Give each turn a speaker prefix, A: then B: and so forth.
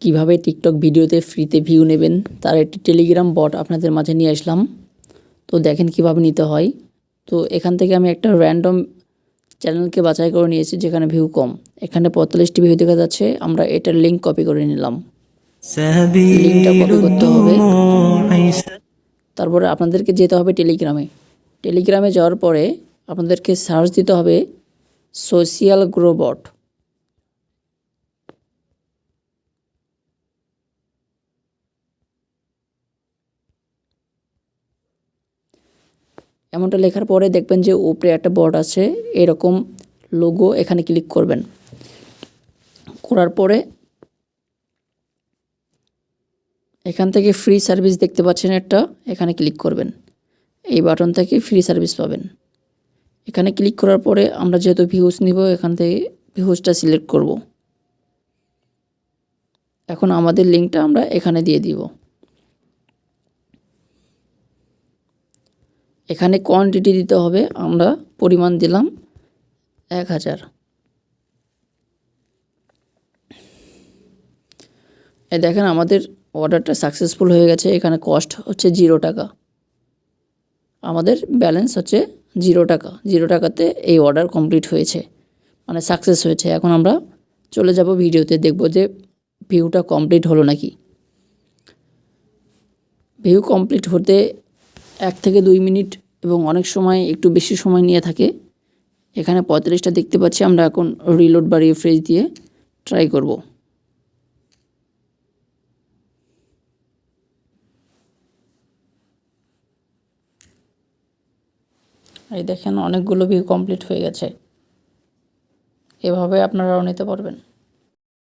A: কিভাবে টিকটক ভিডিওতে ফ্রিতে ভিউ নেবেন তার একটি টেলিগ্রাম বট আপনাদের মাঝে নিয়ে আসলাম। তো দেখেন কিভাবে নিতে হয়। তো এখান থেকে আমি একটা র্যান্ডম চ্যানেলকে বাছাই করে নিয়েছি যেখানে ভিউ কম। এখানে 45টি ভিউ দেখা যাচ্ছে। আমরা এটার লিঙ্ক কপি করে নিলাম। লিঙ্কটা কপি করতে হবে। তারপরে আপনাদেরকে যেতে হবে টেলিগ্রামে। টেলিগ্রামে যাওয়ার পরে আপনাদেরকে সার্চ দিতে হবে সোশ্যাল গ্রো বট। এমনটা লেখার পরে দেখবেন যে উপরে একটা বট আছে, এরকম লোগো। এখানে ক্লিক করবেন। করার পরে এখান থেকে ফ্রি সার্ভিস দেখতে পাচ্ছেন একটা, এখানে ক্লিক করবেন। এই বাটন থেকে ফ্রি সার্ভিস পাবেন। এখানে ক্লিক করার পরে আমরা যেহেতু ভিউজ নিব, এখান থেকে ভিউজটা সিলেক্ট করব। এখন আমাদের লিঙ্কটা আমরা এখানে দিয়ে দিব। এখানে কোয়ান্টিটি দিতে হবে, আমরা পরিমাণ দিলাম 1000। এই দেখেন আমাদের অর্ডারটা সাকসেসফুল হয়ে গেছে। এখানে কস্ট হচ্ছে 0 টাকা, আমাদের ব্যালেন্স হচ্ছে 0 টাকা। 0 টাকাতে এই অর্ডার কমপ্লিট হয়েছে, মানে সাকসেস হয়েছে। এখন আমরা চলে যাব ভিডিওতে, দেখব যে ভিউটা কমপ্লিট হলো নাকি। ভিউ কমপ্লিট হতে 1 থেকে 2 মিনিট এবং অনেক সময় একটু বেশি সময় নিয়ে থাকে। এখানে 45টা দেখতে পাচ্ছি। আমরা এখন রিলোড বা রিফ্রেশ দিয়ে ট্রাই করব। এই দেখেন অনেকগুলো ভিউ কমপ্লিট হয়ে গেছে। এভাবে আপনারাও নিতে পারবেন।